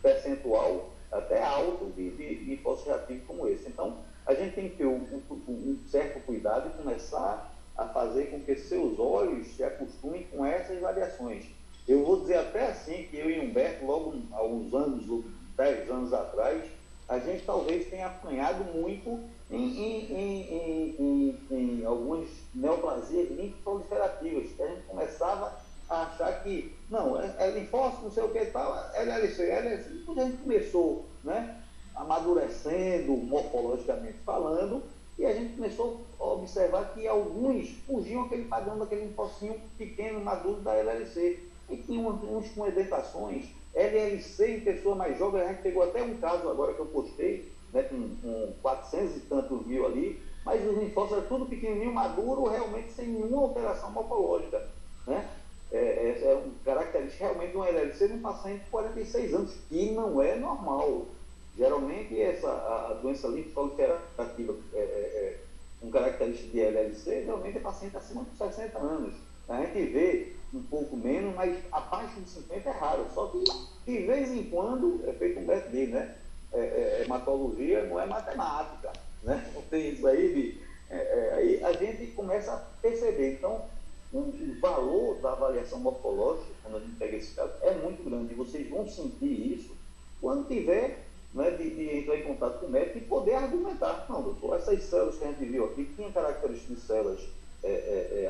percentual até alto de linfócitos reativos como esse. Então, a gente tem que ter um certo cuidado e começar a fazer com que seus olhos se acostumem com essas variações. Eu vou dizer até assim que eu e Humberto, logo há uns anos, 10 anos atrás, a gente talvez tenha apanhado muito em algumas neoplasias linfoproliferativas, que a gente começava a achar que, não, é linfócito, não sei o que e tal, LLC. Quando a gente começou, né, amadurecendo, morfologicamente falando, E a gente começou a observar que alguns fugiam pagando aquele impostinho pequeno, maduro da LLC. E tinha uns com edentações, LLC em pessoa mais jovem. A gente pegou até um caso agora que eu postei, né, com 400 e tantos mil ali, mas os impostos eram tudo pequenininho, maduro, realmente sem nenhuma alteração morfológica, né? É um característica realmente de uma LLC não passar entre 46 anos, que não é normal. Geralmente a doença linfoproliferativa com característica de LLC, geralmente é paciente acima de 60 anos. A gente vê um pouco menos, mas abaixo de 50 é raro. Só que, de vez em quando, é feito um método, né? Hematologia não é matemática, né? Não tem isso aí. Aí a gente começa a perceber. Então, o valor da avaliação morfológica, quando a gente pega esse caso, é muito grande. E vocês vão sentir isso quando tiver, né, de entrar em contato com o médico e poder argumentar. Não, doutor, essas células que a gente viu aqui tinham características de células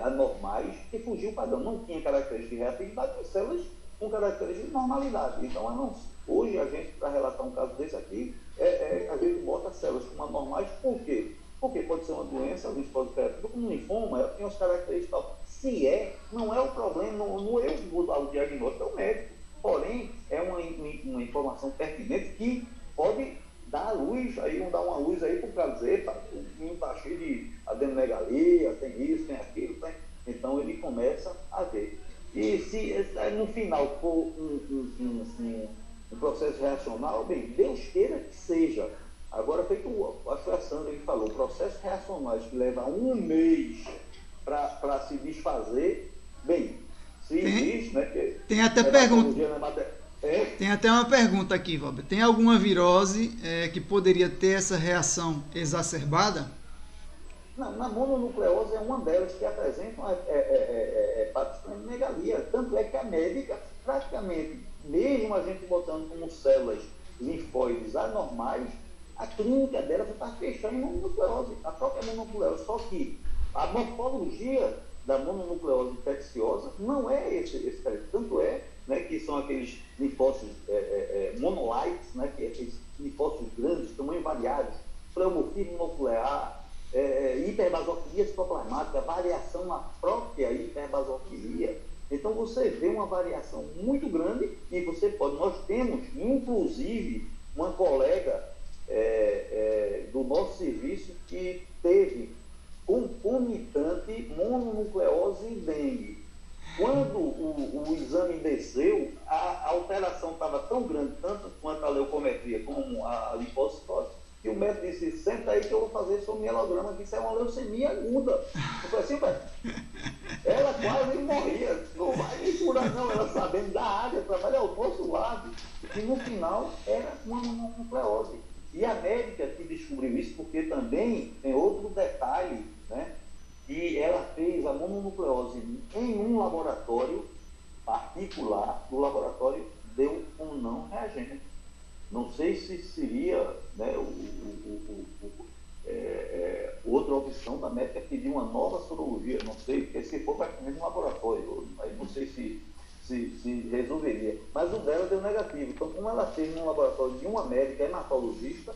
anormais que fugiu o padrão. Não tinha características de reatividade, tinha células com características de normalidade. Então, hoje, a gente, para relatar um caso desse aqui, a gente bota células como anormais. Por quê? Porque pode ser uma doença, linfodependente, como linfoma, ela tem as características tal. Se não é o problema, não eu vou dar o diagnóstico, é o médico. Porém, é uma informação pertinente que pode dar luz, aí vão dar uma luz aí para o cara dizer, o menino está cheio de adenomegalia, tem isso, tem aquilo, tem. Então ele começa a ver. E se no final for um processo reacional, bem, Deus queira que seja. Agora, feito, acho que a Sandra que falou, processos reacionais que levam um mês para se desfazer, bem, se existe, né? Tem até pergunta. Tem até uma pergunta aqui, Valber. Tem alguma virose que poderia ter essa reação exacerbada? Na mononucleose é uma delas que apresenta hepatosplenomegalia. Tanto é que a médica, praticamente, mesmo a gente botando como células linfóides anormais, a clínica dela já está fechando em mononucleose, a própria mononucleose. Só que a morfologia da mononucleose infecciosa não é esse tanto é, né, que são aqueles linfócitos monolites, né, que é aqueles linfócitos grandes, tamanho variados, pleomorfismo nuclear, hiperbasofilia citoplasmática, variação na própria hiperbasofilia. Então você vê uma variação muito grande e nós temos, inclusive, uma colega do nosso serviço que teve concomitante mononucleose e dengue. Quando o exame desceu, a alteração estava tão grande, tanto quanto a leucometria como a linfocitose, que o médico disse, senta aí que eu vou fazer seu mielograma, que isso é uma leucemia aguda. Eu falei assim, velho, ela quase morria, não vai me curar não, ela sabendo da área, trabalha ao nosso lado, e no final era uma mononucleose. E a médica que descobriu isso, porque também tem outro detalhe, né? E ela fez a mononucleose em um laboratório particular, o laboratório deu um não reagente. Não sei se seria, né, outra opção da médica pedir uma nova sorologia, não sei, porque se for para comer no laboratório, aí não sei se resolveria. Mas o dela deu negativo. Então, como ela fez no laboratório de uma médica hematologista,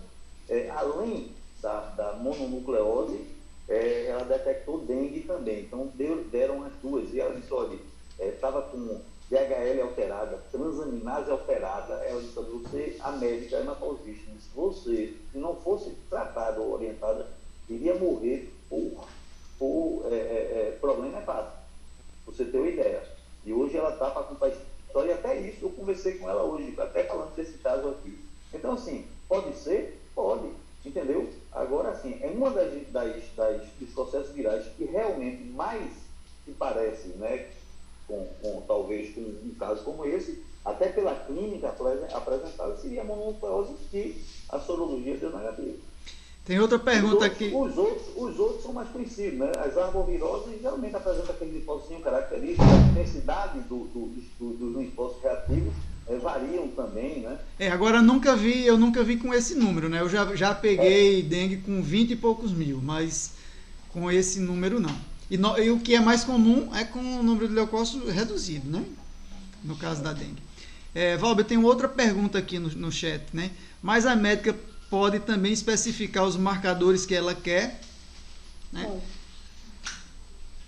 além da mononucleose, ela detectou dengue também. Então, deram as duas. E ela disse, olha, estava com DHL alterada, transaminase alterada. Ela disse, você, a médica hematologista, se você, se não fosse tratada ou orientada, iria morrer por problema hepático. Você tem uma ideia. E hoje ela está para contar a história, e até isso eu conversei com ela hoje, até falando desse caso aqui. Então, assim, pode ser? Pode, entendeu? Agora, assim, é uma dos processos virais que realmente mais se parece, né, talvez com um caso como esse, até pela clínica apresentada, seria a mononucleose, que a sorologia deu negativa. Tem outra pergunta aqui. Os outros são mais conhecidos, né? As arboviroses geralmente apresentam aquele linfócito característico, a intensidade dos linfócitos reativos variam também, né? Agora eu nunca vi com esse número, né? Eu já peguei dengue com 20 e poucos mil, mas com esse número não. E o que é mais comum é com o número de leucócitos reduzido, né? No caso da dengue. Valber, tem outra pergunta aqui no chat, né? Mas a médica pode também especificar os marcadores que ela quer né? Pode.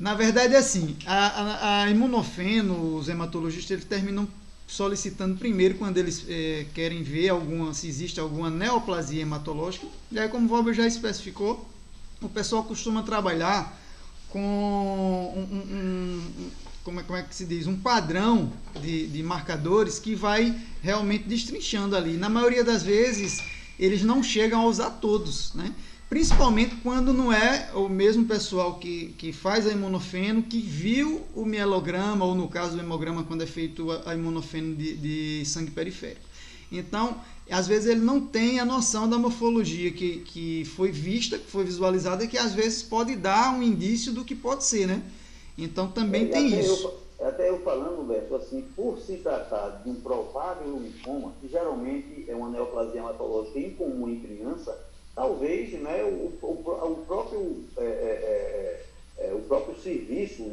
Na verdade, é assim, a imunofeno, os hematologistas, eles terminam solicitando primeiro quando eles querem ver se existe alguma neoplasia hematológica. E aí, como o Valber já especificou, o pessoal costuma trabalhar com como é que se diz? Um padrão de marcadores que vai realmente destrinchando ali. Na maioria das vezes, eles não chegam a usar todos, né? Principalmente quando não é o mesmo pessoal que faz a imunofeno, que viu o mielograma, ou no caso do hemograma, quando é feito a imunofeno de sangue periférico. Então, às vezes ele não tem a noção da morfologia que foi vista, que foi visualizada, e que às vezes pode dar um indício do que pode ser, né? Então também tem isso. Até eu falando, Beto, assim, por se tratar de um provável linfoma, que geralmente é uma neoplasia hematológica incomum em criança, talvez, né, o próprio serviço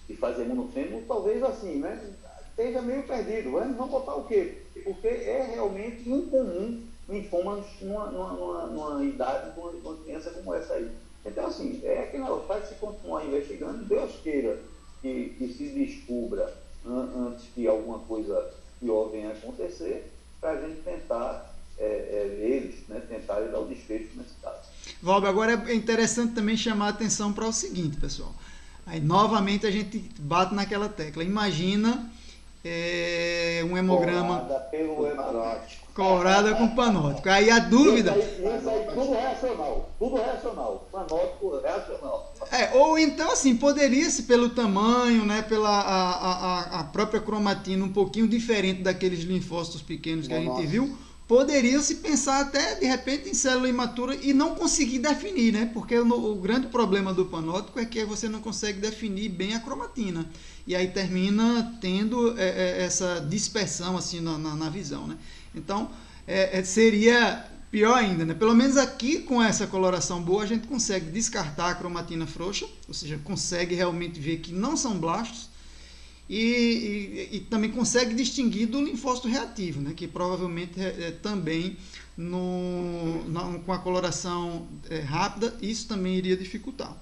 que faz imunofeno, talvez assim, né, esteja meio perdido. Vamos botar o quê? Porque é realmente incomum linfomas numa idade de uma criança como essa aí. Então, assim, que vai se continuar investigando, Deus queira que se descubra antes que alguma coisa pior venha a acontecer, para a gente tentar eles, né, tentarem dar o desfecho nesse caso. Valber, agora é interessante também chamar a atenção para o seguinte, pessoal. Aí, novamente, a gente bate naquela tecla. Imagina um hemograma Corada pelo hemanótico. Corada com panótico. Aí a dúvida... Isso aí, tudo racional. Panótico racional. Ou então, assim, poderia-se, pelo tamanho, né, pela a própria cromatina um pouquinho diferente daqueles linfócitos pequenos que a gente viu, poderia-se pensar até, de repente, em célula imatura e não conseguir definir, né? Porque o grande problema do panótico é que você não consegue definir bem a cromatina. E aí termina tendo essa dispersão assim na visão, né? Então, seria pior ainda, né? Pelo menos aqui, com essa coloração boa, a gente consegue descartar a cromatina frouxa, ou seja, consegue realmente ver que não são blastos, e também consegue distinguir do linfócito reativo, né? Que provavelmente também com a coloração rápida, isso também iria dificultar.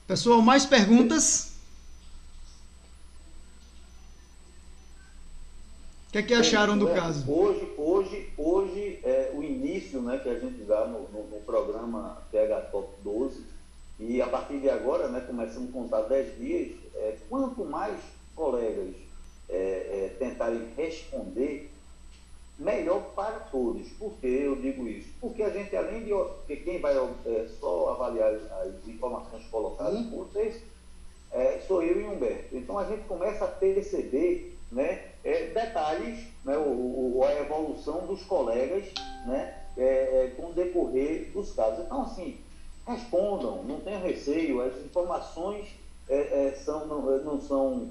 Pessoal, mais perguntas? O que acharam do caso? Hoje o início, né, que a gente dá no programa PH Top 12, e a partir de agora, né, começamos a contar 10 dias, quanto mais colegas tentarem responder, melhor para todos. Por que eu digo isso? Porque a gente, além de... Porque quem vai só avaliar as informações colocadas por vocês, sou eu e Humberto. Então a gente começa a perceber, né, detalhes, né, a evolução dos colegas, né, com o decorrer dos casos. Então, assim, respondam, não tenham receio, as informações não são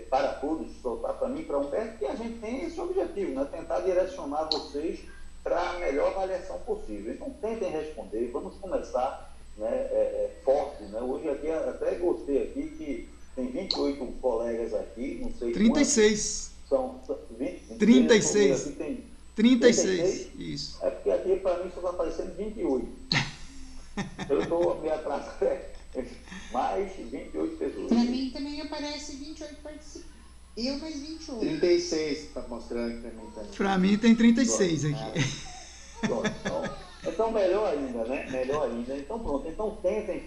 para todos, soltar para mim, para Humberto, e a gente tem esse objetivo, né, tentar direcionar vocês para a melhor avaliação possível. Então, tentem responder, vamos começar, né, forte, né? Hoje aqui, até gostei aqui que tem 28 colegas aqui, não sei 36. São 20, 36. Aqui tem 36, isso. É porque aqui para mim só está aparecendo 28. Eu estou me atrasando. Mais 28 pessoas. Para mim também aparece 28 participantes. Eu mais 28. 36 está mostrando aqui para mim também. Para mim tem 36 aqui. Pronto, então melhor ainda, né? Melhor ainda. Então pronto. Então tentem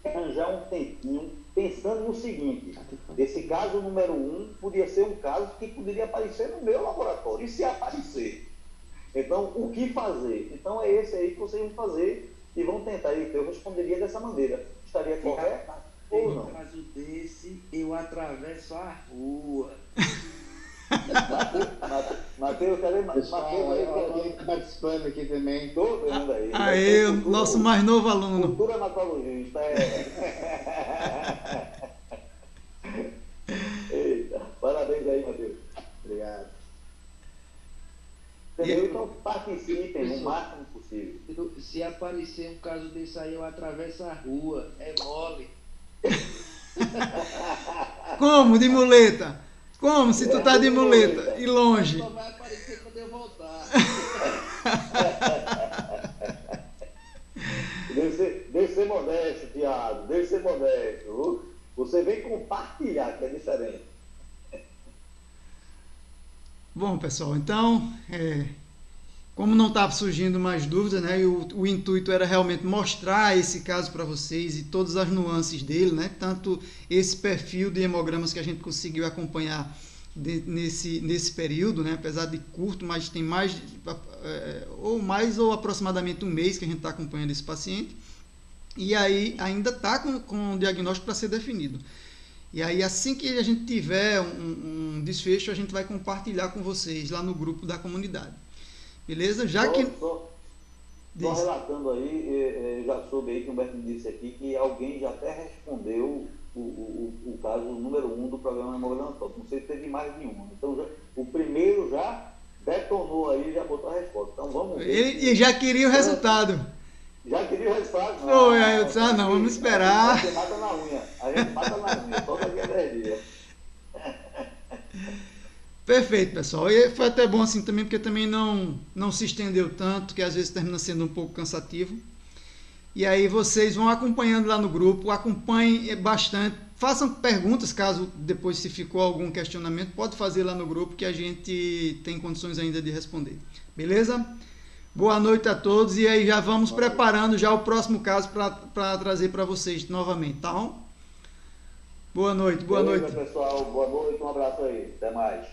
arranjar um tempinho pensando no seguinte: esse caso número 1 podia ser um caso que poderia aparecer no meu laboratório. E se aparecer? Então, o que fazer? Então é esse aí que vocês vão fazer e vão tentar. Eu responderia dessa maneira. Estaria correto ou não? No caso desse, eu atravesso a rua. Mateus, cadê Mateus? Alguém participando aqui também. Estou vendo aí. Aí, o nosso mais novo aluno. Cultura hematologista. Eita, parabéns aí, Mateus. Obrigado. Entendeu? Então participem o máximo possível. Se aparecer um caso desse aí, eu atravesso a rua. É mole. Como? De muleta? Como se tu tá de muleta? E longe? Só vai aparecer quando eu voltar. deixa ser modesto, Thiago, deixa ser modesto. Viu? Você vem compartilhar, que é diferente. Bom, pessoal, então, como não estava surgindo mais dúvidas, né, e o intuito era realmente mostrar esse caso para vocês e todas as nuances dele, né, tanto esse perfil de hemogramas que a gente conseguiu acompanhar nesse período, né, apesar de curto, mas tem mais ou aproximadamente um mês que a gente está acompanhando esse paciente, e aí ainda está com o diagnóstico para ser definido. E aí, assim que a gente tiver um desfecho, a gente vai compartilhar com vocês lá no grupo da comunidade. Beleza? Só relatando aí, já soube aí que o Humberto me disse aqui que alguém já até respondeu o caso número 1 do programa Hemograma Top. Não sei se teve mais de um. Então, o primeiro já detonou aí, já botou a resposta. Então, vamos ver. Ele já queria o resultado. Já queria o resultado? Foi, aí eu disse, não, vamos esperar. A gente mata na unha. A gente mata na unha. Só daqui a 10 dias. Perfeito, pessoal. E foi até bom assim também, porque também não se estendeu tanto, que às vezes termina sendo um pouco cansativo. E aí vocês vão acompanhando lá no grupo, acompanhem bastante, façam perguntas, caso depois se ficou algum questionamento, pode fazer lá no grupo que a gente tem condições ainda de responder. Beleza? Boa noite a todos e aí já vamos preparando já o próximo caso para trazer para vocês novamente, tá bom? Boa noite, boa noite. Pessoal, boa noite, um abraço aí, até mais.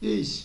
Isso.